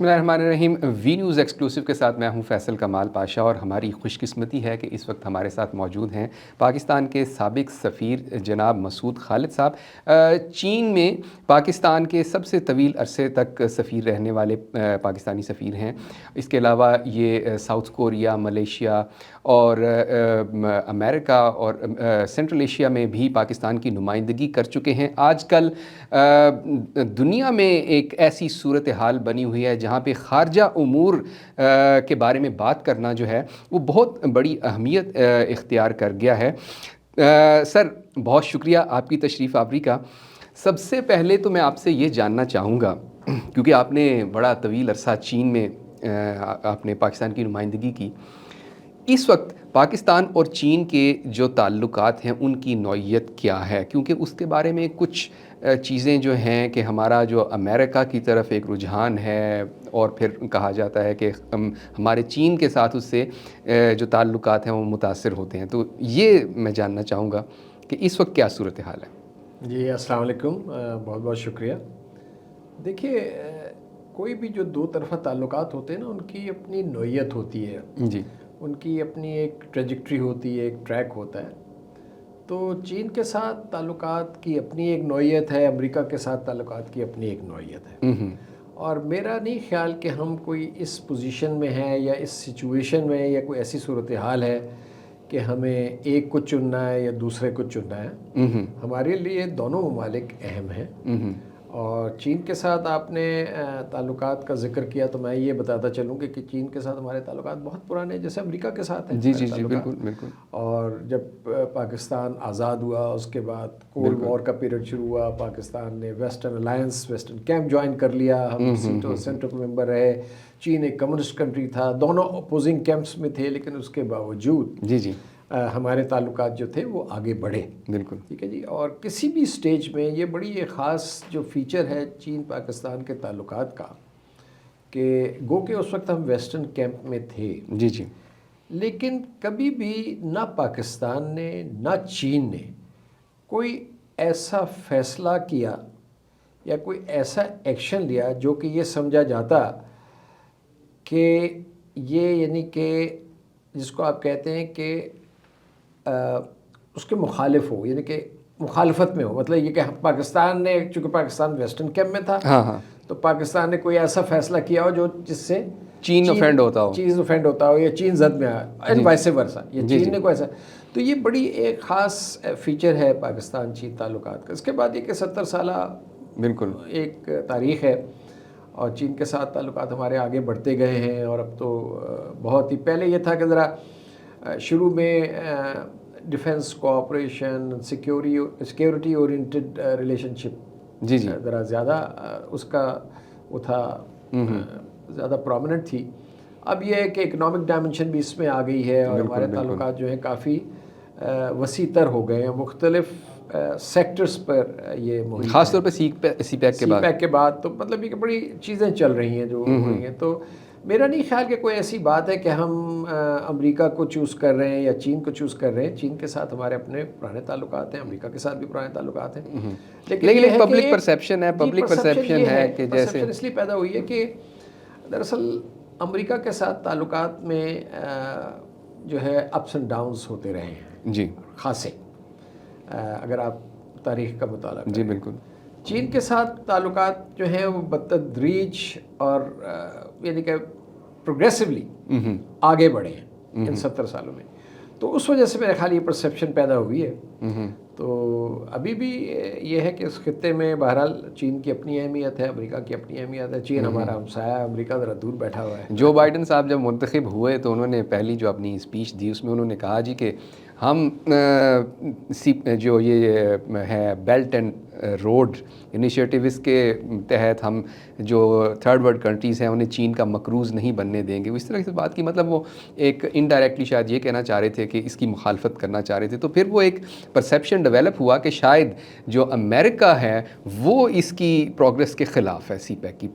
بسم اللہ الرحمن الرحیم. وی نیوز ایکسکلوسیو کے ساتھ میں ہوں فیصل کمال پاشا، اور ہماری خوش قسمتی ہے کہ اس وقت ہمارے ساتھ موجود ہیں پاکستان کے سابق سفیر جناب مسعود خالد صاحب. چین میں پاکستان کے سب سے طویل عرصے تک سفیر رہنے والے پاکستانی سفیر ہیں. اس کے علاوہ یہ ساؤتھ کوریا، ملیشیا اور امریکہ اور سینٹرل ایشیا میں بھی پاکستان کی نمائندگی کر چکے ہیں. آج کل دنیا میں ایک ایسی صورتحال بنی ہوئی ہے جہاں پہ خارجہ امور کے بارے میں بات کرنا جو ہے وہ بہت بڑی اہمیت اختیار کر گیا ہے. سر بہت شکریہ آپ کی تشریف آوری کا. سب سے پہلے تو میں آپ سے یہ جاننا چاہوں گا، کیونکہ آپ نے بڑا طویل عرصہ چین میں آپ نے پاکستان کی نمائندگی کی، اس وقت پاکستان اور چین کے جو تعلقات ہیں ان کی نوعیت کیا ہے؟ کیونکہ اس کے بارے میں کچھ چیزیں جو ہیں کہ ہمارا جو امریکہ کی طرف ایک رجحان ہے، اور پھر کہا جاتا ہے کہ ہمارے چین کے ساتھ اس سے جو تعلقات ہیں وہ متاثر ہوتے ہیں. تو یہ میں جاننا چاہوں گا کہ اس وقت کیا صورتحال ہے. جی السلام علیکم، بہت بہت شکریہ. دیکھیے، کوئی بھی جو دو طرفہ تعلقات ہوتے ہیں نا، ان کی اپنی نوعیت ہوتی ہے. جی، ان کی اپنی ایک ٹریجکٹری ہوتی ہے، ایک ٹریک ہوتا ہے. تو چین کے ساتھ تعلقات کی اپنی ایک نوعیت ہے، امریکہ کے ساتھ تعلقات کی اپنی ایک نوعیت ہے. اور میرا نہیں خیال کہ ہم کوئی اس پوزیشن میں ہیں یا اس سچویشن میں یا کوئی ایسی صورتحال ہے کہ ہمیں ایک کو چننا ہے یا دوسرے کو چننا ہے. ہمارے لیے دونوں ممالک اہم ہیں. اور چین کے ساتھ آپ نے تعلقات کا ذکر کیا تو میں یہ بتاتا چلوں کہ چین کے ساتھ ہمارے تعلقات بہت پرانے ہیں، جیسے امریکہ کے ساتھ ہیں. جی جی جی، بالکل بالکل. اور جب پاکستان آزاد ہوا، اس کے بعد کولڈ وار کا پیریڈ شروع ہوا، پاکستان نے western alliance, western camp join کر لیا. ہم سینٹرل ممبر رہے. چین ایک کمیونسٹ کنٹری تھا، دونوں اپوزنگ کیمپس میں تھے، لیکن اس کے باوجود جی جی ہمارے تعلقات جو تھے وہ آگے بڑھے. بالکل ٹھیک ہے جی. اور کسی بھی سٹیج میں یہ بڑی ایک خاص جو فیچر ہے چین پاکستان کے تعلقات کا، کہ گو کہ اس وقت ہم ویسٹرن کیمپ میں تھے. جی جی. لیکن کبھی بھی نہ پاکستان نے نہ چین نے کوئی ایسا فیصلہ کیا یا کوئی ایسا ایکشن لیا جو کہ یہ سمجھا جاتا کہ یہ یعنی کہ جس کو آپ کہتے ہیں کہ اس کے مخالف ہو، یعنی کہ مخالفت میں ہو. مطلب یہ کہ پاکستان نے، چونکہ پاکستان ویسٹرن کیمپ میں تھا، تو پاکستان نے کوئی ایسا فیصلہ کیا ہو جو جس سے چین افینڈ ہوتا ہو یا چین زد میں آئے، اینڈ وائس ورسا. یہ چین نے کوئی ایسا، تو یہ بڑی ایک خاص فیچر ہے پاکستان چین تعلقات کا. اس کے بعد یہ کہ 70 سالہ بالکل ایک تاریخ ہے، اور چین کے ساتھ تعلقات ہمارے آگے بڑھتے گئے ہیں. اور اب تو بہت ہی پہلے یہ تھا کہ ذرا شروع میں defence cooperation, security oriented relationship جی جی ذرا زیادہ اس کا وہ تھا، زیادہ پرومیننٹ تھی. اب یہ ہے کہ اکنامک ڈائمنشن بھی اس میں آ گئی ہے، اور ہمارے تعلقات جو ہیں کافی وسیع تر ہو گئے ہیں مختلف سیکٹرز پر. یہ خاص طور پہ سی پیک کے بعد تو مطلب یہ کہ بڑی چیزیں چل رہی ہیں جو ہو رہی ہیں. تو میرا نہیں خیال کہ کوئی ایسی بات ہے کہ ہم امریکہ کو چوز کر رہے ہیں یا چین کو چوز کر رہے ہیں. چین کے ساتھ ہمارے اپنے پرانے تعلقات ہیں، امریکہ کے ساتھ بھی پرانے تعلقات ہیں. لیکن ایک پبلک پرسیپشن ہے، پبلک پرسیپشن ہے کہ جیسے اس لیے پیدا ہوئی ہے کہ دراصل امریکہ کے ساتھ تعلقات میں جو ہے اپس اینڈ ڈاؤنز ہوتے رہے ہیں جی خاصے، اگر آپ تاریخ کا مطالعہ کریں. جی بالکل. چین کے ساتھ تعلقات جو ہیں وہ بتدریج اور یعنی کہ پروگریسولی آگے بڑھے ہیں ان 70 سالوں میں. تو اس وجہ سے میرے خیال یہ پرسیپشن پیدا ہوئی ہے. تو ابھی بھی یہ ہے کہ اس خطے میں بہرحال چین کی اپنی اہمیت ہے، امریکہ کی اپنی اہمیت ہے. چین ہمارا ہمسایہ ہے، امریکہ ذرا دور بیٹھا ہوا ہے. جو بائیڈن صاحب جب منتخب ہوئے تو انہوں نے پہلی جو اپنی اسپیچ دی اس میں انہوں نے کہا جی کہ ہم جو یہ ہے بیلٹ اینڈ روڈ انیشیٹو، اس کے تحت ہم جو تھرڈ ورلڈ کنٹریز ہیں انہیں چین کا مقروض نہیں بننے دیں گے. اس طرح کی بات کی، مطلب وہ ایک انڈائریکٹلی شاید یہ کہنا چاہ رہے تھے کہ اس کی مخالفت کرنا چاہ رہے تھے. تو پھر وہ ایک پرسیپشن ڈیولپ ہوا کہ شاید جو امریکہ ہے وہ اس کی پروگرس کے خلاف ہے سی پیک کی.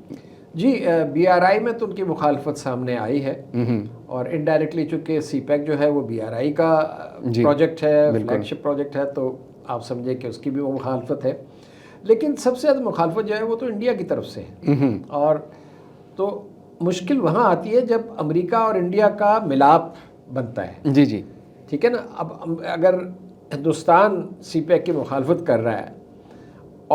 جی بی آر آئی میں تو ان کی مخالفت سامنے آئی ہے، اور انڈائریکٹلی چونکہ سی پیک جو ہے وہ بی آر آئی کا پروجیکٹ ہے، فلیگ شپ پروجیکٹ ہے، تو آپ سمجھیں کہ اس کی بھی وہ مخالفت ہے. لیکن سب سے زیادہ مخالفت جو ہے وہ تو انڈیا کی طرف سے ہے. اور تو مشکل وہاں آتی ہے جب امریکہ اور انڈیا کا ملاپ بنتا ہے. جی جی ٹھیک ہے نا. اب اگر ہندوستان سی پیک کی مخالفت کر رہا ہے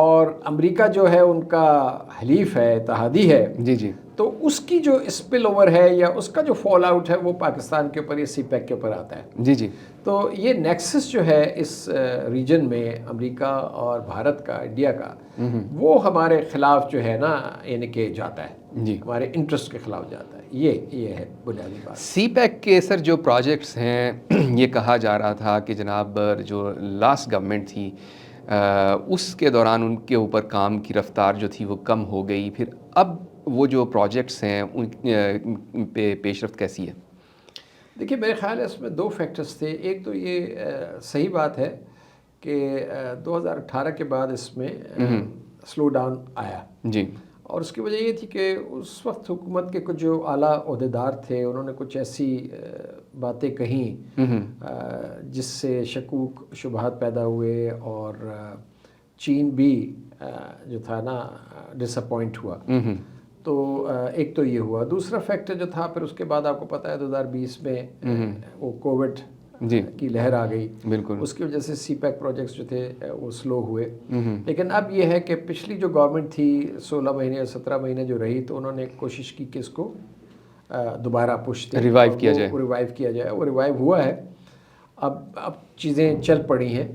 اور امریکہ جو ہے ان کا حلیف ہے, اتحادی ہے, جی جی تو اس کی جو اسپل اوور ہے یا اس کا جو فال آؤٹ ہے وہ پاکستان کے اوپر یا سی پیک کے اوپر آتا ہے. جی جی تو یہ نیکسس جو ہے اس ریجن میں امریکہ اور بھارت کا, انڈیا کا, وہ ہمارے خلاف جو ہے نا یعنی کہ جاتا ہے, جی ہمارے انٹرسٹ کے خلاف جاتا ہے. یہ ہے بنیادی بات. سی پیک کے سر جو پروجیکٹس ہیں یہ کہا جا رہا تھا کہ جناب جو لاسٹ گورنمنٹ تھی اس کے دوران ان کے اوپر کام کی رفتار جو تھی وہ کم ہو گئی, پھر اب وہ جو پروجیکٹس ہیں ان پہ پیش رفت کیسی ہے؟ دیکھیے میرے خیال ہے اس میں دو فیکٹرز تھے. ایک تو یہ صحیح بات ہے کہ 2018 کے بعد اس میں سلو ڈاؤن آیا. جی. اور اس کی وجہ یہ تھی کہ اس وقت حکومت کے کچھ جو اعلیٰ عہدیدار تھے انہوں نے کچھ ایسی باتیں کہیں جس سے شکوک شبہات پیدا ہوئے, اور چین بھی جو تھا نا ڈس اپوائنٹ ہوا. تو ایک تو یہ ہوا. دوسرا فیکٹر جو تھا پھر اس کے بعد آپ کو پتہ ہے 2020 میں وہ کووڈ جی کی لہر آ گئی. بالکل. اس کی وجہ سے سی پیک پروجیکٹس جو تھے وہ سلو ہوئے. لیکن اب یہ ہے کہ پچھلی جو گورنمنٹ تھی 16 مہینے یا 17 مہینے جو رہی, تو انہوں نے کوشش کی کہ اس کو دوبارہ ریوائیو کیا جائے. وہ ریوائیو ہوا ہے. اب چیزیں چل پڑی ہیں.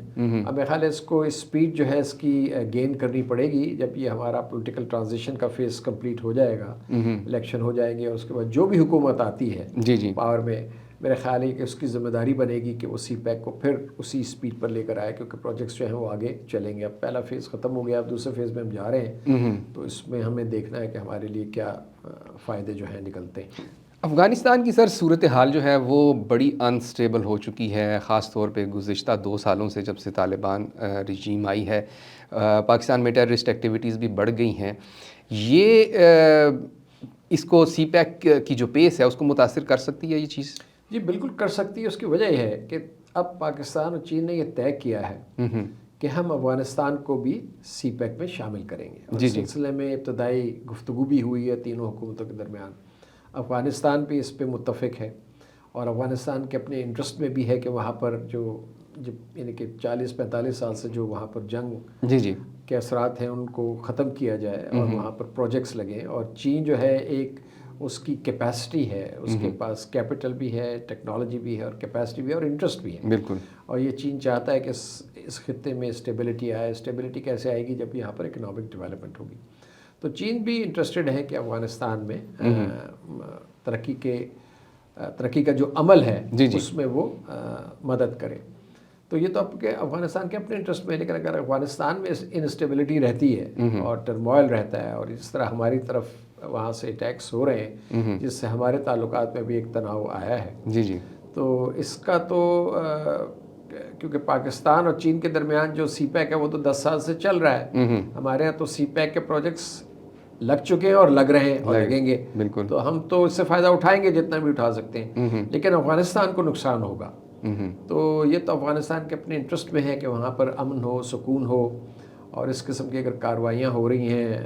اب میرے خیال ہے اس کو اسپیڈ جو ہے اس کی گین کرنی پڑے گی جب یہ ہمارا پولیٹیکل ٹرانزیشن کا فیز کمپلیٹ ہو جائے گا, الیکشن ہو جائیں گے, اور اس کے بعد جو بھی حکومت آتی ہے جی جی پاور میں, میرے خیال ہے کہ اس کی ذمہ داری بنے گی کہ وہ سی پیک کو پھر اسی اسپیڈ پر لے کر آئے, کیونکہ پروجیکٹس جو ہیں وہ آگے چلیں گے. اب پہلا فیز ختم ہو گیا, اب دوسرے فیز میں ہم جا رہے ہیں, تو اس میں ہمیں دیکھنا ہے کہ ہمارے لیے کیا فائدے جو ہیں نکلتے ہیں. افغانستان کی سر صورتحال جو ہے وہ بڑی انسٹیبل ہو چکی ہے, خاص طور پہ گزشتہ 2 سالوں سے جب سے طالبان رجیم آئی ہے. پاکستان میں ٹیررسٹ ایکٹیویٹیز بھی بڑھ گئی ہیں. یہ اس کو سی پیک کی جو پیس ہے اس کو متاثر کر سکتی ہے یہ چیز؟ جی بالکل کر سکتی ہے. اس کی وجہ یہ ہے کہ اب پاکستان اور چین نے یہ طے کیا ہے کہ ہم افغانستان کو بھی سی پیک میں شامل کریں گے. اور اس سلسلے میں ابتدائی گفتگو بھی ہوئی ہے تینوں حکومتوں کے درمیان. افغانستان بھی اس پہ متفق ہے, اور افغانستان کے اپنے انٹرسٹ میں بھی ہے کہ وہاں پر جو یعنی کہ 40-45 سال سے جو وہاں پر جنگ جی جی کے اثرات ہیں ان کو ختم کیا جائے اور وہاں پر پروجیکٹس لگیں. اور چین جو ہے ایک اس کی کیپیسٹی ہے, اس کے پاس کیپٹل بھی ہے, ٹیکنالوجی بھی ہے, اور کیپیسٹی بھی ہے, اور انٹرسٹ بھی ہے. بالکل. اور یہ چین چاہتا ہے کہ اس خطے میں اسٹیبلٹی آئے. اسٹیبلٹی کیسے آئے گی؟ جب یہاں پر اکنامک ڈیولپمنٹ ہوگی. تو چین بھی انٹرسٹڈ ہے کہ افغانستان میں ترقی کا جو عمل ہے اس میں وہ مدد کرے. تو یہ تو اب کہ افغانستان کے اپنے انٹرسٹ میں, لیکن اگر افغانستان میں انسٹیبلٹی رہتی ہے اور ٹرموائل رہتا ہے, اور اس طرح ہماری طرف وہاں سے اٹیکس ہو رہے ہیں جس سے ہمارے تعلقات میں بھی ایک تناؤ آیا ہے, جی جی, تو اس کا تو کیونکہ پاکستان اور چین کے درمیان جو سی پیک ہے وہ تو 10 سال سے چل رہا ہے. ہمارے یہاں تو سی پیک کے پروجیکٹس لگ چکے ہیں اور لگ رہے ہیں اور لگیں گے. بالکل. تو ہم تو اس سے فائدہ اٹھائیں گے جتنا بھی اٹھا سکتے ہیں, لیکن افغانستان کو نقصان ہوگا. تو یہ تو افغانستان کے اپنے انٹرسٹ میں ہے کہ وہاں پر امن ہو, سکون ہو, اور اس قسم کی اگر کارروائیاں ہو رہی ہیں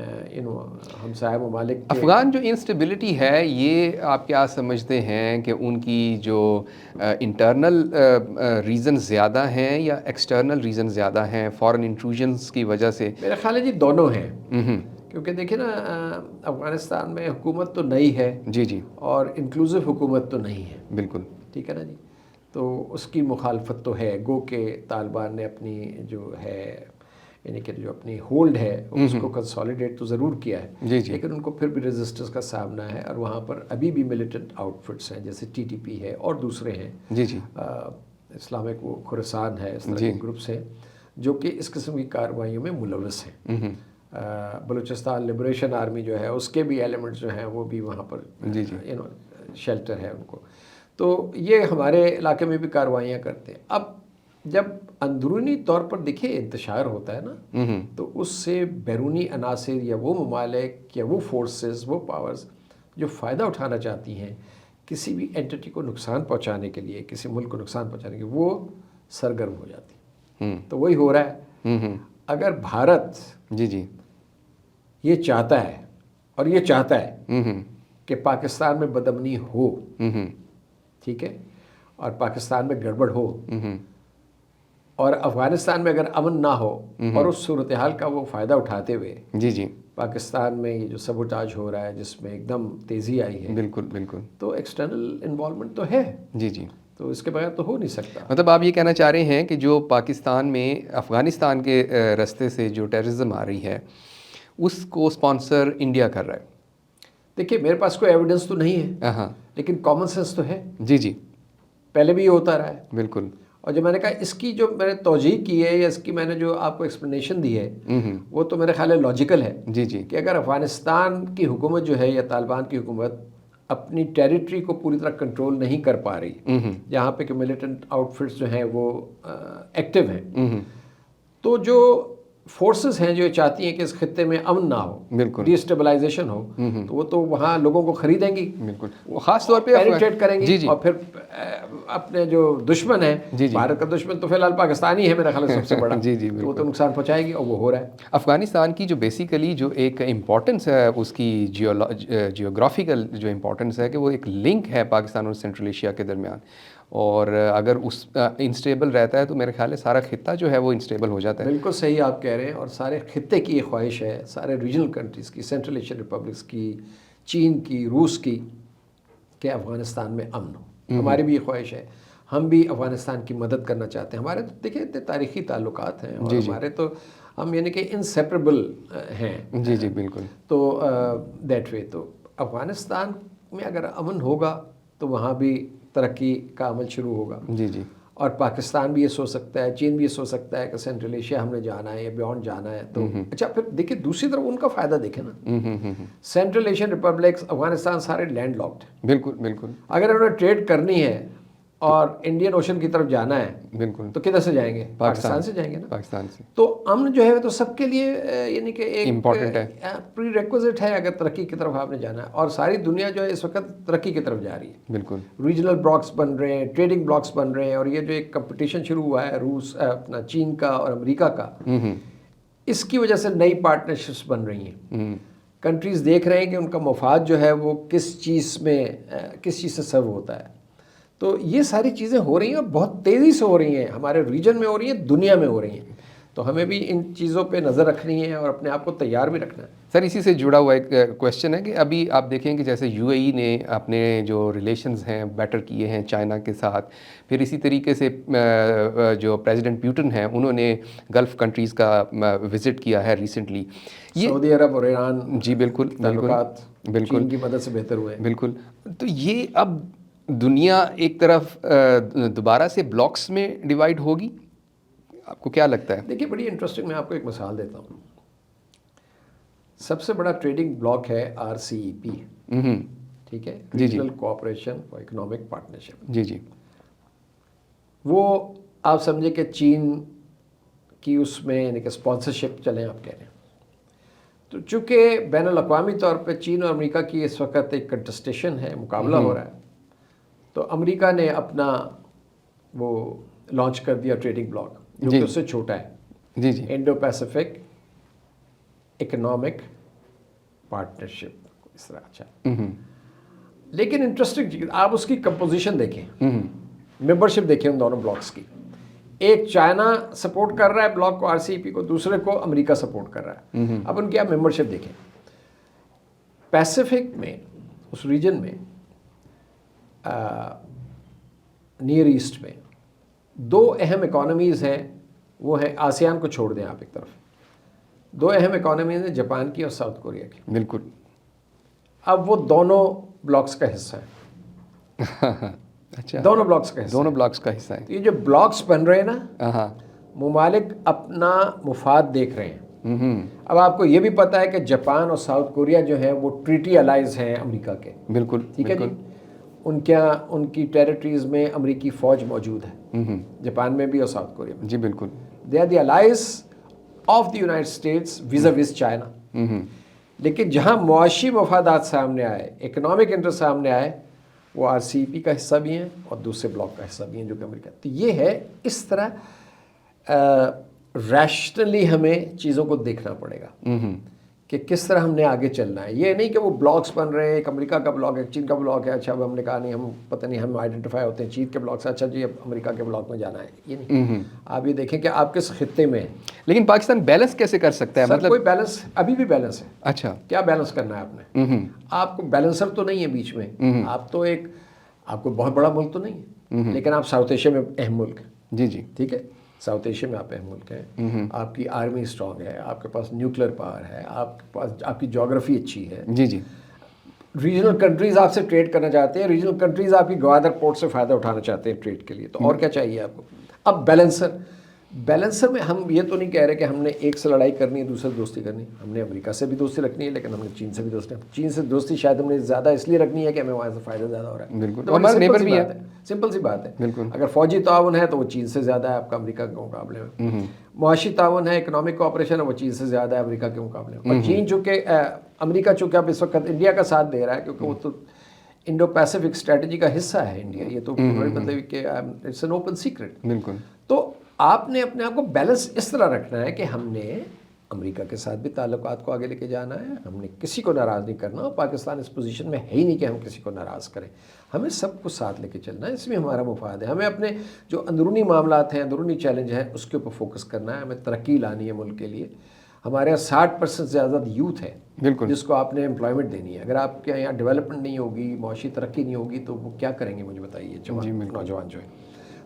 ہمسایہ ممالک کے. افغان جو انسٹیبلٹی ہے یہ آپ کیا سمجھتے ہیں کہ ان کی جو انٹرنل ریزن زیادہ ہیں یا ایکسٹرنل ریزن زیادہ ہیں فارن انٹروژنس کی وجہ سے؟ میرا خیال ہے جی دونوں ہیں. کیونکہ دیکھیں نا افغانستان میں حکومت تو نئی ہے, جی جی, اور انکلوزیو حکومت تو نہیں ہے. بالکل. ٹھیک ہے نا جی. تو اس کی مخالفت تو ہے, گو کہ طالبان نے اپنی جو ہے یعنی کہ جو اپنی ہولڈ ہے اس کو کنسالیڈیٹ تو ضرور کیا ہے, جی جی, لیکن ان کو پھر بھی ریزسٹنس کا سامنا ہے, اور وہاں پر ابھی بھی ملیٹنٹ آؤٹ فٹس ہیں جیسے ٹی ٹی پی ہے اور دوسرے ہیں. جی جی, اسلامک وہ خراسان ہے, اس طرح کے گروپس ہیں جو کہ اس قسم کی کارروائیوں میں ملوث ہیں. بلوچستان لبریشن آرمی جو ہے اس کے بھی ایلیمنٹس جو ہیں وہ بھی وہاں پر شیلٹر ہے ان کو. تو یہ ہمارے علاقے میں بھی کارروائیاں کرتے ہیں. اب جب اندرونی طور پر دیکھیں انتشار ہوتا ہے نا, تو اس سے بیرونی عناصر یا وہ ممالک یا وہ فورسز, وہ پاورز جو فائدہ اٹھانا چاہتی ہیں کسی بھی اینٹی کو نقصان پہنچانے کے لیے, کسی ملک کو نقصان پہنچانے کے لیے, وہ سرگرم ہو جاتی. تو وہی ہو رہا ہے. اگر بھارت جی جی یہ چاہتا ہے اور یہ چاہتا ہے کہ پاکستان میں بدامنی ہو، ٹھیک ہے، اور پاکستان میں گڑبڑ ہو، اور افغانستان میں اگر امن نہ ہو، اور اس صورتحال کا وہ فائدہ اٹھاتے ہوئے جی جی پاکستان میں یہ جو سبوٹاج ہو رہا ہے جس میں ایک دم تیزی آئی ہے، بالکل بالکل، تو ایکسٹرنل انوالومنٹ تو ہے، جی جی، تو اس کے بغیر تو ہو نہیں سکتا۔ مطلب آپ یہ کہنا چاہ رہے ہیں کہ جو پاکستان میں افغانستان کے راستے سے جو ٹیررزم آ رہی ہے اس کو اسپانسر انڈیا کر رہا ہے؟ دیکھیے میرے پاس کوئی ایویڈنس تو نہیں ہے، ہاں، لیکن کامن سینس تو ہے، جی جی پہلے بھی یہ ہوتا رہا ہے۔ بالکل، اور جو میں نے کہا اس کی جو میں نے توجیہ کی ہے یا اس کی میں نے جو آپ کو ایکسپلینیشن دی ہے، وہ تو میرے خیال ہے لاجیکل ہے، جی جی کہ اگر افغانستان کی حکومت جو ہے یا طالبان کی حکومت اپنی ٹیریٹری کو پوری طرح کنٹرول نہیں کر پا رہی، جہاں پہ کہ ملیٹنٹ آؤٹ فٹس جو ہیں وہ ایکٹیو ہیں، تو جو فورسز ہیں جو چاہتی ہیں کہ اس خطے میں امن نہ ہو، بالکل ڈی اسٹیبلائزیشن ہو، تو وہ تو وہاں لوگوں کو خریدیں گی، بالکل، خاص طور پہ پینیٹریٹ کریں گی، جی جی اور پھر اپنے جو دشمن ہیں، جی جی بھارت کا دشمن تو فی الحال پاکستان ہی ہے میرا خیال ہے سب سے بڑا، جی جی تو وہ تو بالکل، نقصان پہنچائے گی، اور وہ ہو رہا ہے۔ افغانستان کی جو بیسیکلی جو ایک امپورٹنس ہے اس کی جیوگرافیکل جو امپورٹنس ہے کہ وہ ایک لنک ہے پاکستان اور سینٹرل ایشیا کے درمیان، اور اگر اس انسٹیبل رہتا ہے تو میرے خیال ہے سارا خطہ جو ہے وہ انسٹیبل ہو جاتا ہے۔ بالکل صحیح آپ کہہ رہے ہیں، اور سارے خطے کی یہ خواہش ہے، سارے ریجنل کنٹریز کی، سینٹرل ایشین ریپبلکس کی، چین کی، روس کی، کہ افغانستان میں امن ہو۔ ہماری بھی یہ خواہش ہے، ہم بھی افغانستان کی مدد کرنا چاہتے ہیں۔ ہمارے تو دیکھیں اتنے تاریخی تعلقات ہیں، اور ہمارے تو ہم یعنی کہ انسیپریبل ہیں، جی جی بالکل، تو دیٹ وے تو افغانستان میں اگر امن ہوگا تو وہاں بھی ترقی کا عمل شروع ہوگا، جی جی اور پاکستان بھی یہ سوچ سکتا ہے، چین بھی یہ سوچ سکتا ہے کہ سینٹرل ایشیا ہم نے جانا ہے یا بیونڈ جانا ہے، تو اچھا پھر دیکھیں دوسری طرف ان کا فائدہ دیکھیں نا، سینٹرل ایشین ریپبلکس، افغانستان سارے لینڈ لاکڈ ہیں، بالکل بالکل اگر انہوں نے ٹریڈ کرنی ہے اور انڈین اوشن کی طرف جانا ہے بالکل، تو کدھر سے جائیں گے؟ پاکستان سے جائیں گے نا۔ پاکستان سے تو امن جو ہے تو سب کے لیے یعنی کہ ایک امپورٹنٹ ہے، پری ریکوزٹ ہے اگر ترقی کی طرف آپ نے جانا ہے، اور ساری دنیا جو ہے اس وقت ترقی کی طرف جا رہی ہے، بالکل ریجنل بلاکس بن رہے ہیں، ٹریڈنگ بلاکس بن رہے ہیں، اور یہ جو ایک کمپٹیشن شروع ہوا ہے روس اپنا چین کا اور امریکہ کا، اس کی وجہ سے نئی پارٹنرشپس بن رہی ہیں۔ کنٹریز دیکھ رہے ہیں کہ ان کا مفاد جو ہے وہ کس چیز سے سرو ہوتا ہے، تو یہ ساری چیزیں ہو رہی ہیں اور بہت تیزی سے ہو رہی ہیں، ہمارے ریجن میں ہو رہی ہیں، دنیا میں ہو رہی ہیں، تو ہمیں بھی ان چیزوں پہ نظر رکھنی ہے اور اپنے آپ کو تیار بھی رکھنا ہے۔ سر اسی سے جڑا ہوا ایک کویشچن ہے کہ ابھی آپ دیکھیں کہ جیسے یو اے ای نے اپنے جو ریلیشنز ہیں بیٹر کیے ہیں چائنا کے ساتھ، پھر اسی طریقے سے جو پریزیڈنٹ پیوٹن ہیں انہوں نے گلف کنٹریز کا وزٹ کیا ہے ریسنٹلی، سعودی عرب اور ایران، جی بالکل تعلقات بالکل چین کی مدد سے بہتر ہوئے ہیں۔ بالکل، تو یہ اب دنیا ایک طرف دوبارہ سے بلاکس میں ڈیوائیڈ ہوگی، آپ کو کیا لگتا ہے؟ دیکھیے بڑی انٹرسٹنگ، میں آپ کو ایک مثال دیتا ہوں، سب سے بڑا ٹریڈنگ بلاک ہے RCEP، ٹھیک ہے، regional cooperation for economic partnership, جی جی وہ آپ سمجھے کہ چین کی اس میں یعنی کہ اسپانسرشپ چلیں آپ کہہ رہے ہیں، تو چونکہ بین الاقوامی طور پہ چین اور امریکہ کی اس وقت ایک کنٹسٹیشن ہے، مقابلہ ہو رہا ہے، تو امریکہ نے اپنا وہ لانچ کر دیا ٹریڈنگ بلاک جو کہ اس سے چھوٹا ہے، جی جی انڈو پیسیفک اکنامک پارٹنرشپ، اس طرح۔ اچھا، لیکن انٹرسٹنگ چیز آپ اس کی کمپوزیشن دیکھیں، ممبرشپ دیکھیں ان دونوں بلاکس کی، ایک چائنا سپورٹ کر رہا ہے بلاک کو RCEP کو، دوسرے کو امریکہ سپورٹ کر رہا ہے۔ اب ان کی آپ ممبرشپ دیکھیں، پیسیفک میں اس ریجن میں نیئر ایسٹ میں دو اہم اکانومیز ہیں، وہ ہیں آسیان کو چھوڑ دیں آپ ایک طرف، دو اہم اکانومیز ہیں جاپان کی اور ساؤتھ کوریا کی، بالکل، اب وہ دونوں بلاکس کا حصہ ہے، اچھا دونوں بلاکس کا حصہ دونوں بلاکس کا حصہ ہے، تو یہ جو بلاکس بن رہے ہیں نا، ہاں ممالک اپنا مفاد دیکھ رہے ہیں۔ اب آپ کو یہ بھی پتہ ہے کہ جاپان اور ساؤتھ کوریا جو ہیں وہ ٹریٹی الائز ہیں امریکہ کے، بالکل ٹھیک ہے جی، ان کی ٹیریٹریز میں امریکی فوج موجود ہے، جاپان میں بھی اور ساؤتھ کوریا میں، جی بالکل، they are the allies of the United States vis China, لیکن جہاں معاشی مفادات سامنے آئے، اکنامک انٹرسٹ سامنے آئے، وہ RCEP کا حصہ بھی ہیں اور دوسرے بلاک کا حصہ بھی ہیں جو کہ امریکہ، تو یہ ہے اس طرح ریشنلی ہمیں چیزوں کو دیکھنا پڑے گا کہ کس طرح ہم نے آگے چلنا ہے. یہ نہیں کہ وہ بلاکس بن رہے ہیں, ایک امریکہ کا بلاک ہے, ایک چین کا بلاک ہے, اچھا اب ہم نے کہا نہیں ہم پتہ نہیں ہم آئیڈینٹیفائی ہوتے ہیں چین کے بلاک سے, اچھا جی اب امریکہ کے بلاک میں جانا ہے. یہ نہیں, آپ یہ دیکھیں کہ آپ کس خطے میں ہیں. لیکن پاکستان بیلنس کیسے کر سکتا ہے؟ سر مطلب کوئی بیلنس ابھی بھی بیلنس ہے. اچھا, کیا بیلنس کرنا ہے آپ نے؟ آپ کو بیلنسر تو نہیں ہے بیچ میں, آپ تو ایک, آپ کو بہت بڑا ملک تو نہیں ہے, لیکن آپ ساؤتھ ایشیا میں اہم ملک ہیں. جی جی, ٹھیک ہے, ساؤتھ ایشیا میں آپ اہم ملک ہیں, آپ کی آرمی اسٹرانگ ہے, آپ کے پاس نیوکلیر پاور ہے, آپ کے پاس آپ کی جغرافی اچھی ہے. جی جی, ریجنل کنٹریز آپ سے ٹریڈ کرنا چاہتے ہیں, ریجنل کنٹریز آپ کی گوادر پورٹ سے فائدہ اٹھانا چاہتے ہیں ٹریڈ کے لیے, تو اور کیا چاہیے آپ کو؟ اب بیلنسر میں ہم یہ تو نہیں کہہ رہے کہ ہم نے ایک سے لڑائی کرنی ہے دوسرے دوستی کرنی ہے. ہم نے امریکہ سے بھی دوستی رکھنی ہے, لیکن ہم نے چین سے بھی دوستی. چین سے دوستی شاید ہم نے زیادہ اس لیے رکھنی ہے کہ ہمیں وہاں سے فائدہ زیادہ ہو رہا ہے. بالکل, ہمارا نیبر بھی ہے. سمپل سی بات ہے. بالکل, اگر فوجی تعاون ہے تو وہ چین سے زیادہ ہے آپ کا امریکہ کے مقابلے میں. معاشی تعاون ہے, اکنامک کوآپریشن ہے, وہ چین سے زیادہ ہے امریکہ کے مقابلے میں. اور چین چونکہ امریکہ چونکہ اب اس وقت انڈیا کا ساتھ دے رہا ہے, کیونکہ وہ تو انڈو پیسفک اسٹریٹجی کا حصہ ہے انڈیا. یہ تو مطلب کہ اٹس این اوپن سیکرٹ. بالکل, تو آپ نے اپنے آپ کو بیلنس اس طرح رکھنا ہے کہ ہم نے امریکہ کے ساتھ بھی تعلقات کو آگے لے کے جانا ہے, ہم نے کسی کو ناراض نہیں کرنا, اور پاکستان اس پوزیشن میں ہے ہی نہیں کہ ہم کسی کو ناراض کریں. ہمیں سب کو ساتھ لے کے چلنا ہے, اس میں ہمارا مفاد ہے. ہمیں اپنے جو اندرونی معاملات ہیں, اندرونی چیلنج ہیں, اس کے اوپر فوکس کرنا ہے. ہمیں ترقی لانی ہے ملک کے لیے. ہمارے یہاں 60% سے زیادہ یوتھ ہے بالکل, جس کو آپ نے امپلائمنٹ دینی ہے. اگر آپ کے یہاں ڈیولپمنٹ نہیں ہوگی, معاشی ترقی نہیں ہوگی, تو وہ کیا کریں گے مجھے بتائیے نوجوان جو ہے.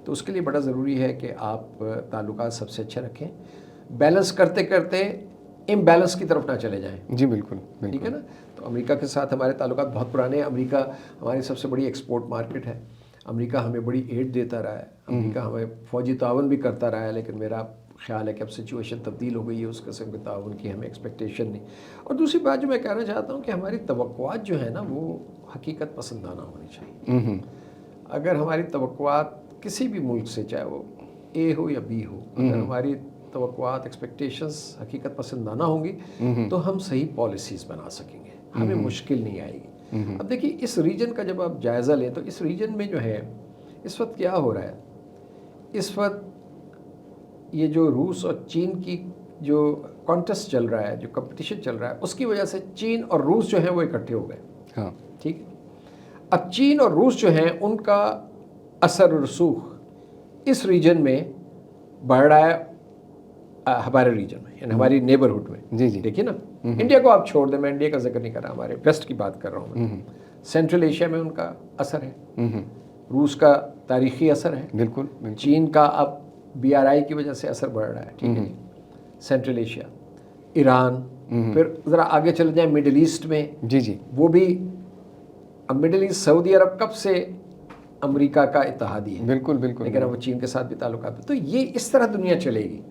تو اس کے لیے بڑا ضروری ہے کہ آپ تعلقات سب سے اچھے رکھیں, بیلنس کرتے کرتے امبیلنس کی طرف نہ چلے جائیں. جی بالکل, ٹھیک ہے نا. تو امریکہ کے ساتھ ہمارے تعلقات بہت پرانے ہیں. امریکہ ہماری سب سے بڑی ایکسپورٹ مارکیٹ ہے. امریکہ ہمیں بڑی ایڈ دیتا رہا ہے, امریکہ ہمیں فوجی تعاون بھی کرتا رہا ہے, لیکن میرا خیال ہے کہ اب سچویشن تبدیل ہو گئی ہے, اس قسم کے تعاون کی ہمیں ایکسپیکٹیشن نہیں. اور دوسری بات جو میں کہنا چاہتا ہوں کہ ہماری توقعات جو ہیں نا وہ حقیقت پسندانہ ہونی چاہیے. اگر ہماری توقعات کسی بھی ملک سے, چاہے وہ اے ہو یا بی ہو, اگر ہماری توقعات ایکسپیکٹیشنز حقیقت پسندانہ ہوں گی تو ہم صحیح پالیسیز بنا سکیں گے, ہمیں مشکل نہیں آئے گی. اب دیکھیے اس ریجن کا جب آپ جائزہ لیں تو اس ریجن میں جو ہے اس وقت کیا ہو رہا ہے, اس وقت یہ جو روس اور چین کی جو کانٹیسٹ چل رہا ہے, جو کمپٹیشن چل رہا ہے, اس کی وجہ سے چین اور روس جو ہیں وہ اکٹھے ہو گئے. ہاں ٹھیک ہے. اب چین اور روس جو ہیں ان کا اثر و رسوخ اس ریجن میں بڑھ رہا ہے, ہمارے ریجن میں یعنی ہماری نیبرہڈ میں. جی جی, دیکھیے نا, انڈیا کو آپ چھوڑ دیں, میں انڈیا کا ذکر نہیں کر رہا, ہمارے ویسٹ کی بات کر رہا ہوں میں. سینٹرل ایشیا میں ان کا اثر ہے, روس کا تاریخی اثر ہے, بالکل, چین کا اب بی آر آئی کی وجہ سے اثر بڑھ رہا ہے. ٹھیک ہے. سینٹرل ایشیا, ایران, پھر ذرا آگے چلے جائیں مڈل ایسٹ میں. جی جی, وہ بھی اب مڈل ایسٹ سعودی عرب کب سے امریکہ کا اتحادی ہے, بالکل بالکل, لیکن اب وہ چین کے ساتھ بھی تعلقات. تو یہ اس طرح دنیا چلے گی.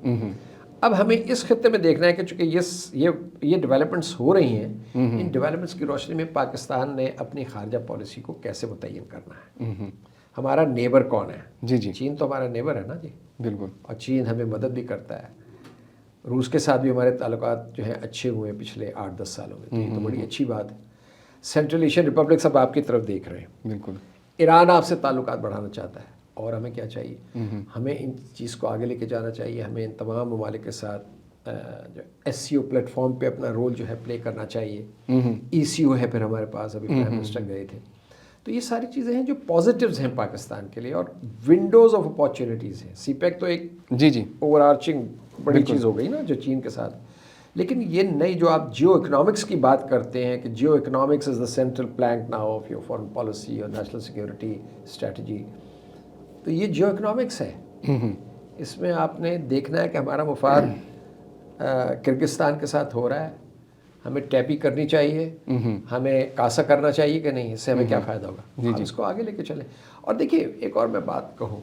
اب ہمیں اس خطے میں دیکھنا ہے کہ چونکہ یہ ڈیولپمنٹس ہو رہی ہیں, ان ڈیولپمنٹس کی روشنی میں پاکستان نے اپنی خارجہ پالیسی کو کیسے متعین کرنا ہے. ہمارا نیبر کون ہے؟ جی جی, چین تو ہمارا نیبر ہے نا جی. بالکل, اور چین ہمیں مدد بھی کرتا ہے. روس کے ساتھ بھی ہمارے تعلقات جو ہیں اچھے ہوئے ہیں پچھلے 8-10 سالوں میں, تو یہ تو بڑی اچھی بات ہے. سینٹرل ایشین ریپبلک سب آپ کی طرف دیکھ رہے ہیں. بالکل, ایران آپ سے تعلقات بڑھانا چاہتا ہے, اور ہمیں کیا چاہیے؟ ہمیں ان چیز کو آگے لے کے جانا چاہیے. ہمیں ان تمام ممالک کے ساتھ جو ایس سی او پلیٹ فارم پہ اپنا رول جو ہے پلے کرنا چاہیے. ای سی او ہے پھر ہمارے پاس, ابھی پرائم منسٹر گئے تھے. تو یہ ساری چیزیں ہیں جو پازیٹیوز ہیں پاکستان کے لیے, اور ونڈوز آف اپارچونیٹیز ہیں. سی پیک تو ایک جی جی, اوور آرچنگ بڑی چیز ہو گئی نا جو چین کے ساتھ, لیکن یہ نئی جو آپ جیو اکنامکس کی بات کرتے ہیں کہ geoeconomics is the central plank now of your foreign policy اور نیشنل سیکورٹی اسٹریٹجی, تو یہ جیو اکنامکس ہے. اس میں آپ نے دیکھنا ہے کہ ہمارا مفاد کرگستان کے ساتھ ہو رہا ہے, ہمیں ٹیپی کرنی چاہیے, ہمیں کاسا کرنا چاہیے کہ نہیں, اس سے ہمیں کیا فائدہ ہوگا. ہم اس کو آگے لے کے چلیں. اور دیکھیے ایک اور میں بات کہوں,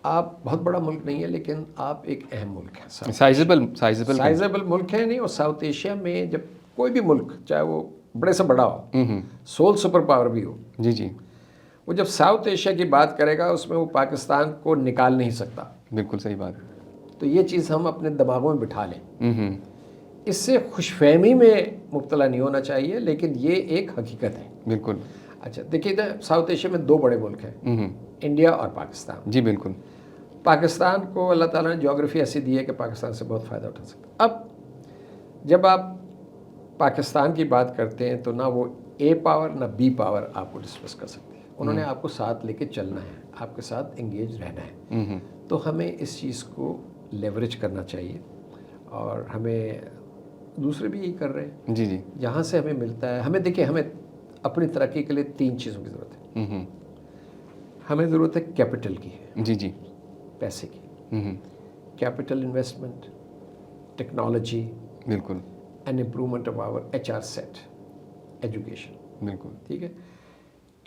آپ بہت بڑا ملک نہیں ہے لیکن آپ ایک اہم ملک ہے, سائزیبل ملک ہے نہیں. اور ساؤتھ ایشیا میں جب کوئی بھی ملک چاہے وہ بڑے سے بڑا ہو, سول سپر پاور بھی ہو, جی جی, وہ جب ساؤتھ ایشیا کی بات کرے گا اس میں وہ پاکستان کو نکال نہیں سکتا. بالکل صحیح بات. تو یہ چیز ہم اپنے دماغوں میں بٹھا لیں. اس سے خوش فہمی میں مبتلا نہیں ہونا چاہیے, لیکن یہ ایک حقیقت ہے. بالکل. اچھا دیکھیے ساؤتھ ایشیا میں 2 بڑے ملک ہیں, انڈیا اور پاکستان. جی بالکل. پاکستان کو اللہ تعالیٰ نے جغرافی ایسی دی ہے کہ پاکستان سے بہت فائدہ اٹھا سکتا. اب جب آپ پاکستان کی بات کرتے ہیں تو نہ وہ اے پاور نہ بی پاور آپ کو ڈسکس کر سکتے ہیں. انہوں نے آپ کو ساتھ لے کے چلنا ہے, آپ کے ساتھ انگیج رہنا ہے. تو ہمیں اس چیز کو لیوریج کرنا چاہیے, اور ہمیں دوسرے بھی یہی کر رہے ہیں. جی جی. جہاں سے ہمیں ملتا ہے, ہمیں دیکھیں, ہمیں اپنی ترقی کے لیے 3 چیزوں کی ضرورت ہے. ہمیں ضرورت ہے کیپٹل کی, جی جی, پیسے کی, کیپٹل انویسٹمنٹ, ٹیکنالوجی, بالکل, and improvement of our HR set, education. بالکل, ٹھیک ہے.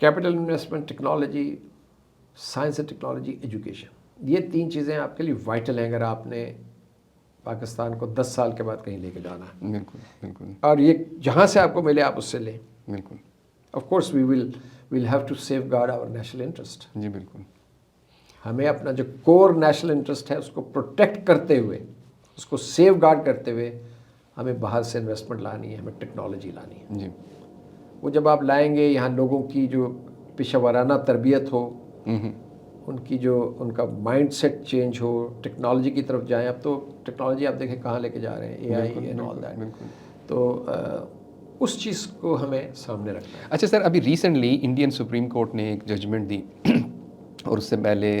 Capital investment, technology, science and technology, education, یہ 3 چیزیں آپ کے لیے وائٹل ہیں اگر آپ نے پاکستان کو 10 سال کے بعد کہیں لے کے جانا ہے. بالکل, بالکل, اور یہ جہاں سے آپ کو ملے آپ اس سے لیں. بالکل. Of course we'll have to safeguard our national interest. جی بالکل. ہمیں اپنا جو کور نیشنل انٹرسٹ ہے اس کو پروٹیکٹ کرتے ہوئے, اس کو سیف گارڈ کرتے ہوئے ہمیں باہر سے انویسٹمنٹ لانی ہے, ہمیں ٹیکنالوجی لانی ہے. جی. وہ جب آپ لائیں گے, یہاں لوگوں کی جو پیشہ ورانہ تربیت ہو, ان کی جو ان کا مائنڈ سیٹ چینج ہو, ٹیکنالوجی کی طرف جائیں. اب تو ٹیکنالوجی آپ دیکھیں کہاں لے کے جا رہے ہیں, AI اینڈ آل دیٹ. تو اس چیز کو ہمیں سامنے رکھنا ہے. اچھا سر, ابھی ریسنٹلی انڈین سپریم کورٹ نے ایک ججمنٹ دی, اور اس سے پہلے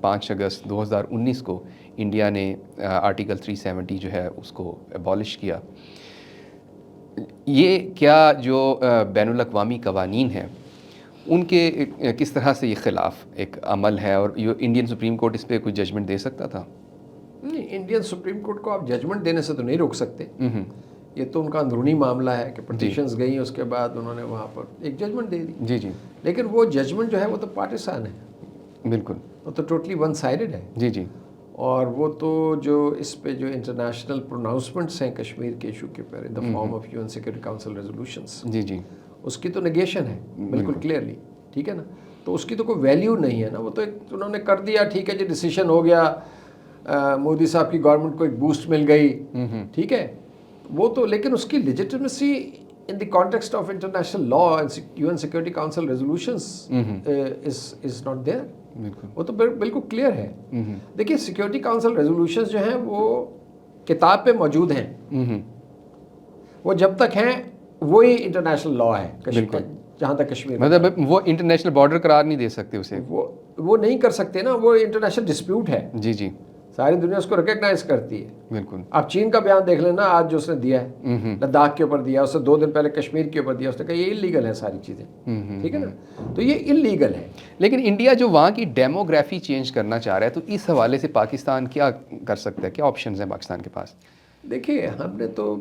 5 اگست 2019 کو انڈیا نے آرٹیکل 370 جو ہے اس کو ابالش کیا. یہ کیا جو بین الاقوامی قوانین ہیں ان کے کس طرح سے یہ خلاف ایک عمل ہے, اور انڈین سپریم کورٹ اس پہ کوئی ججمنٹ دے سکتا تھا؟ نہیں, انڈین سپریم کورٹ کو آپ ججمنٹ دینے سے تو نہیں روک سکتے. یہ تو ان کا اندرونی معاملہ ہے کہ پٹیشنز گئیں, اس کے بعد انہوں نے وہاں پر ایک ججمنٹ دے دی. جی جی. لیکن وہ ججمنٹ جو ہے وہ تو پارٹیسان ہے. بالکل, وہ تو ٹوٹلی ون سائیڈڈ ہے. جی جی. اور وہ تو جو اس پہ جو انٹرنیشنل پروناؤنسمنٹس ہیں کشمیر کے ایشو کے اوپر in the form of UN security council resolutions, جی جی, اس کی تو نگیشن ہے بالکل کلیئرلی. ٹھیک ہے نا, تو اس کی تو کوئی ویلیو نہیں ہے نا. وہ تو ایک انہوں نے کر دیا, ٹھیک ہے جی, ڈیسیشن ہو گیا, مودی صاحب کی گورنمنٹ کو ایک بوسٹ مل گئی. ٹھیک ہے, وہ تو, لیکن اس کی legitimacy in the context of international law and UN security council resolutions is not there. وہ تو بالکل کلیئر ہے. دیکھیے, سیکورٹی کاؤنسل ریزولوشنز جو ہیں وہ کتاب پہ موجود ہیں, وہ جب تک ہیں وہی انٹرنیشنل لا ہے. جہاں تک کشمیر, مطلب وہ انٹرنیشنل بارڈر قرار نہیں دے سکتے اسے, وہ نہیں کر سکتے نا, وہ انٹرنیشنل ڈسپیوٹ ہے. جی جی, ساری دنیا اس کو ریکگنائز کرتی ہے. بالکل. آپ چین کا بیان دیکھ لینا آج جو اس نے دیا ہے, لداخ کے اوپر دیا, اس سے 2 دن پہلے کشمیر کے اوپر دیا, اس نے کہا یہ انلیگل ہے ساری چیزیں. ٹھیک ہے نا, تو یہ انلیگل ہے. لیکن انڈیا جو وہاں کی ڈیموگرافی چینج کرنا چاہ رہا ہے, تو اس حوالے سے پاکستان کیا کر سکتا ہے, کیا آپشنز ہیں پاکستان کے پاس؟ دیکھیے, ہم نے تو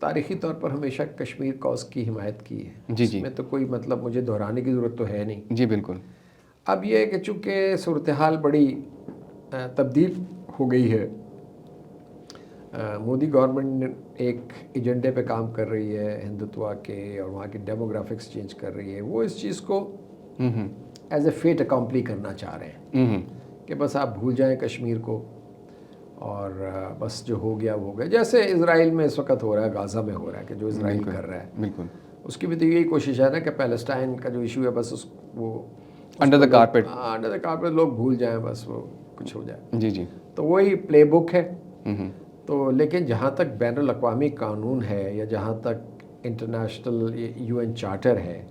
تاریخی طور پر ہمیشہ کشمیر کاز کی حمایت کی ہے. جی جی, اس میں تو کوئی مطلب مجھے دہرانے کی ضرورت تو ہے نہیں. جی بالکل. اب یہ ہے کہ چونکہ صورتحال بڑی تبدیل ہو گئی ہے, مودی گورنمنٹ ایک ایجنڈے پہ کام کر رہی ہے ہندوتوا کے, اور وہاں کی ڈیموگرافکس چینج کر رہی ہے. وہ اس چیز کو ایز اے فیٹ اکمپلی کرنا چاہ رہے ہیں کہ بس آپ بھول جائیں کشمیر کو, اور بس جو ہو گیا وہ ہو گیا. جیسے اسرائیل میں اس وقت ہو رہا ہے, غازہ میں ہو رہا ہے, کہ جو اسرائیل کر رہا ہے, بالکل, اس کی بھی تو یہی کوشش ہے نا کہ پیلسٹائن کا جو ایشو ہے بس وہ under the carpet, under the carpet لوگ بھول جائیں, بس وہ کچھ ہو جائے. جی جی, تو وہی پلے بک ہے. تو لیکن جہاں تک بین الاقوامی قانون ہے, یا جہاں تک انٹرنیشنل UN چارٹر ہے,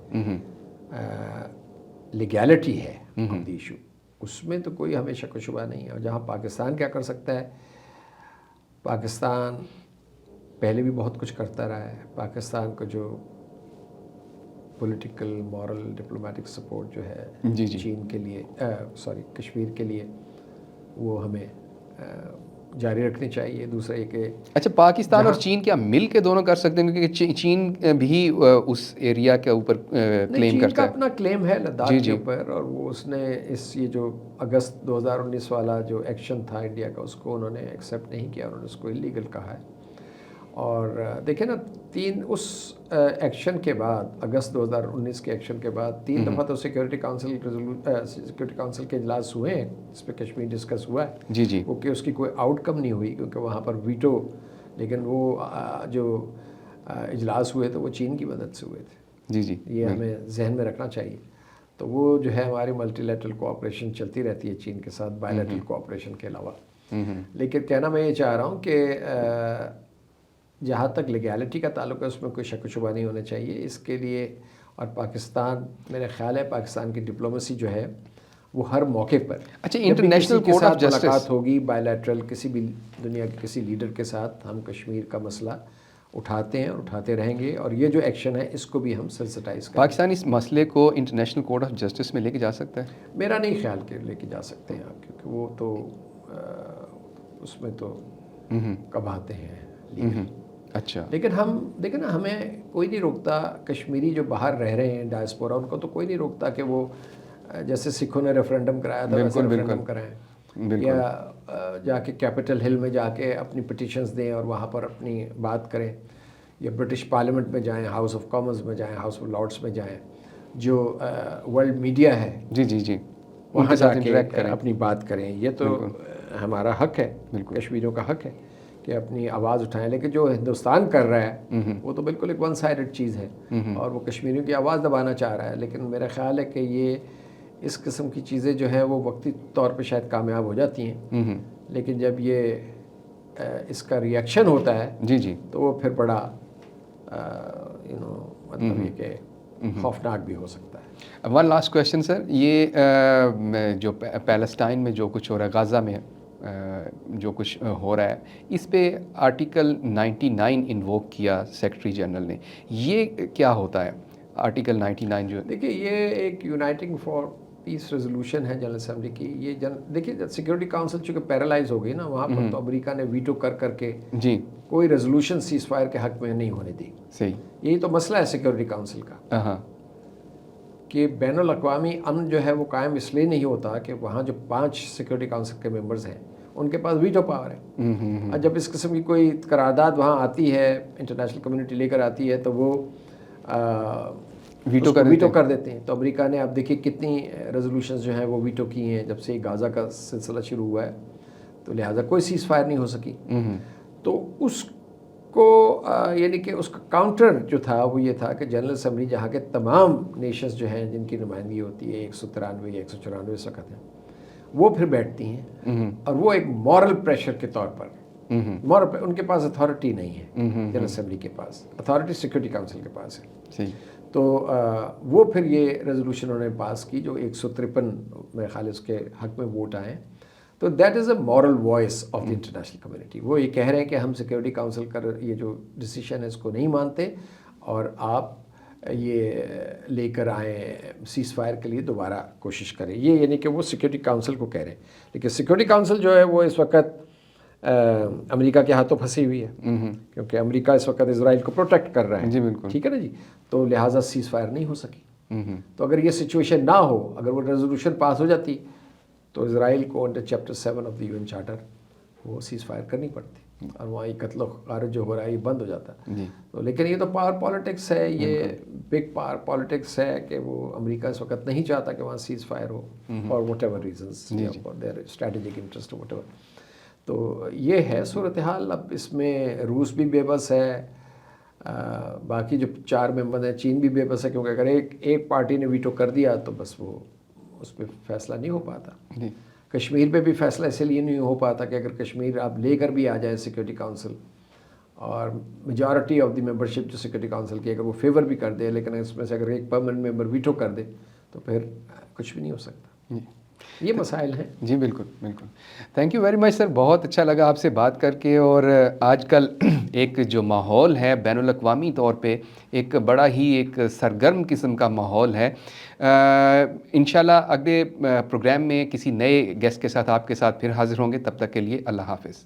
لیگیلٹی ہے آف دی ایشو, اس میں تو کوئی ہمیں شک و شبہ نہیں ہے. اور جہاں پاکستان کیا کر سکتا ہے, پاکستان پہلے بھی بہت کچھ کرتا رہا ہے. پاکستان کو جو پولیٹیکل, مورل, ڈپلومیٹک سپورٹ جو ہے چین کے لیے, کشمیر کے لیے, وہ ہمیں جاری رکھنی چاہیے. دوسرا یہ کہ اچھا, پاکستان اور چین کیا مل کے دونوں کر سکتے ہیں, کیونکہ چین بھی اس ایریا کے اوپر کلیم کرتا ہے. چین کا اپنا کلیم ہے لداخ کے اوپر, اور وہ اس نے یہ جو اگست 2019 والا جو ایکشن تھا انڈیا کا, اس کو انہوں نے ایکسیپٹ نہیں کیا, انہوں نے اس کو انلیگل کہا ہے. اور دیکھیں نا, اس ایکشن کے بعد, اگست 2019 کے ایکشن کے بعد 3 دفعہ تو سیکورٹی کاؤنسل کے اجلاس ہوئے ہیں, اس پہ کشمیر ڈسکس ہوا ہے. جی جی, کیونکہ اس کی کوئی آؤٹ کم نہیں ہوئی, کیونکہ وہاں پر ویٹو, لیکن وہ جو اجلاس ہوئے تو وہ چین کی مدد سے ہوئے تھے. جی جی, یہ ہمیں ذہن میں رکھنا چاہیے. تو وہ جو ہے ہماری ملٹی لیٹرل کوآپریشن چلتی رہتی ہے چین کے ساتھ, بائی لیٹرل کوآپریشن کے علاوہ. لیکن کہنا میں یہ چاہ رہا ہوں کہ جہاں تک لیگیلٹی کا تعلق ہے اس میں کوئی شک و شبہ نہیں ہونا چاہیے اس کے لیے. اور پاکستان میرا خیال ہے پاکستان کی ڈپلومیسی جو ہے وہ ہر موقع پر اچھا انٹرنیشنل کورٹ آف جسٹس ملاقات ہوگی بائی لیٹرل کسی بھی دنیا کے کسی لیڈر کے ساتھ ہم کشمیر کا مسئلہ اٹھاتے ہیں اور اٹھاتے رہیں گے. اور یہ جو ایکشن ہے اس کو بھی ہم سینسٹائز کریں. پاکستان اس مسئلے کو انٹرنیشنل کورٹ آف جسٹس میں لے کے جا سکتا ہے؟ میرا نہیں خیال کہ لے کے جا سکتے ہیں آپ, کیونکہ وہ تو اس میں تو کب آتے ہیں. اچھا لیکن ہم دیکھیں نا, ہمیں کوئی نہیں روکتا, کشمیری جو باہر رہ رہے ہیں ڈائسپورا ان کو تو کوئی نہیں روکتا کہ وہ جیسے سکھوں نے ریفرینڈم کرایا تھا ویسے ریفرینڈم کرائیں, یا جا کے کیپٹل ہل میں جا کے اپنی پٹیشنز دیں اور وہاں پر اپنی بات کریں, یا برٹش پارلیمنٹ میں جائیں, ہاؤس آف کامنز میں جائیں, ہاؤس آف لارڈس میں جائیں, جو ورلڈ میڈیا ہے جی وہاں جا کے اپنی بات کریں. یہ تو ہمارا حق ہے, کشمیریوں کا حق ہے کہ اپنی آواز اٹھائیں. لیکن جو ہندوستان کر رہا ہے وہ تو بالکل ایک ون سائڈڈ چیز ہے اور وہ کشمیریوں کی آواز دبانا چاہ رہا ہے. لیکن میرا خیال ہے کہ یہ اس قسم کی چیزیں جو ہیں وہ وقتی طور پہ شاید کامیاب ہو جاتی ہیں, لیکن جب یہ اس کا ری ایکشن ہوتا ہے جی تو وہ پھر بڑا مطلب یہ کہ خوفناک بھی ہو سکتا ہے. ون لاسٹ کویشچن سر, یہ جو پیلسٹائن میں جو کچھ ہو رہا ہے, غازہ میں جو کچھ ہو رہا ہے, اس پہ آرٹیکل 99 انووک کیا سیکرٹری جنرل نے, یہ کیا ہوتا ہے آرٹیکل 99 جو؟ دیکھیے یہ ایک یونائٹنگ فار پیس ریزولوشن ہے جنرل اسمبلی کی. یہ دیکھیے سیکورٹی کاؤنسل چونکہ پیرالائز ہو گئی نا, وہاں پر تو امریکہ نے ویٹو کر کے جی کوئی ریزولوشن سیز فائر کے حق میں نہیں ہونے دی. صحیح, یہی تو مسئلہ ہے سیکورٹی کاؤنسل کا کہ بین الاقوامی امن جو ہے وہ قائم اس لیے نہیں ہوتا کہ وہاں جو 5 سیکورٹی کاؤنسل کے ممبرز ہیں ان کے پاس ویٹو پاور ہے. اور جب اس قسم کی کوئی قرارداد وہاں آتی ہے, انٹرنیشنل کمیونٹی لے کر آتی ہے, تو وہ ویٹو کر دیتے ہیں. تو امریکہ نے اب دیکھیے کتنی ریزولوشنز جو ہیں وہ ویٹو کی ہیں جب سے غازہ کا سلسلہ شروع ہوا ہے, تو لہٰذا کوئی سیز فائر نہیں ہو سکی. تو اس کو یعنی کہ اس کا کاؤنٹر جو تھا وہ یہ تھا کہ جنرل اسمبلی جہاں کے تمام نیشنز جو ہیں جن کی نمائندگی ہوتی ہے 193 یا 194 اس وقت ہیں, وہ پھر بیٹھتی ہیں اور وہ ایک مورل پریشر کے طور پر ان کے پاس اتھارٹی نہیں ہے, جنرل اسمبلی کے پاس اتھارٹی سیکورٹی کاؤنسل کے پاس ہے. تو وہ پھر یہ ریزولوشن انہوں نے پاس کی جو 153 میرے خیال اس کے حق میں ووٹ آئے. تو that is a moral voice of the international community. وہ یہ کہہ رہے ہیں کہ ہم سیکورٹی کاؤنسل کا یہ جو ڈیسیشن ہے اس کو نہیں مانتے اور آپ یہ لے کر آئیں سیز فائر کے لیے دوبارہ کوشش کریں. یہ یعنی کہ وہ سیکورٹی کاؤنسل کو کہہ رہے ہیں. لیکن سیکورٹی کاؤنسل جو ہے وہ اس وقت امریکہ کے ہاتھوں پھنسی ہوئی ہے, کیونکہ امریکہ اس وقت اسرائیل کو پروٹیکٹ کر رہا ہے. جی بالکل, ٹھیک ہے نا جی. تو لہٰذا سیز فائر نہیں ہو سکی. تو اگر یہ سچویشن نہ ہو, اگر وہ ریزولوشن پاس ہو جاتی تو اسرائیل کو under chapter 7 of the UN charter وہ سیز فائر کرنی پڑتی اور وہاں یہ قتل و غارت جو ہو رہا ہے یہ بند ہو جاتا. تو لیکن یہ تو پاور پالیٹکس ہے, یہ بگ پاور پالیٹکس ہے کہ وہ امریکہ اس وقت نہیں چاہتا کہ وہاں سیز فائر ہو for whatever reasons, for their strategic interest whatever. تو یہ ہے صورتحال. اب اس میں روس بھی بے بس ہے, باقی جو 4 ممبر ہیں چین بھی بے بس ہے, کیونکہ اگر ایک پارٹی نے ویٹو کر دیا تو بس وہ اس پہ فیصلہ نہیں ہو پاتا. کشمیر پہ بھی فیصلہ اسی لیے نہیں ہو پاتا کہ اگر کشمیر آپ لے کر بھی آ جائے سیکورٹی کاؤنسل اور میجارٹی آف دی ممبرشپ جو سیکورٹی کاؤنسل کی اگر وہ فیور بھی کر دے, لیکن اس میں سے اگر ایک پرماننٹ ممبر ویٹو کر دے تو پھر کچھ بھی نہیں ہو سکتا. یہ مسائل ہیں. جی بالکل بالکل. تھینک یو ویری مچ سر, بہت اچھا لگا آپ سے بات کر کے. اور آج کل ایک جو ماحول ہے بین الاقوامی طور پہ ایک بڑا ہی ایک سرگرم قسم کا ماحول ہے. انشاءاللہ اگلے پروگرام میں کسی نئے گیسٹ کے ساتھ آپ کے ساتھ پھر حاضر ہوں گے. تب تک کے لیے اللہ حافظ.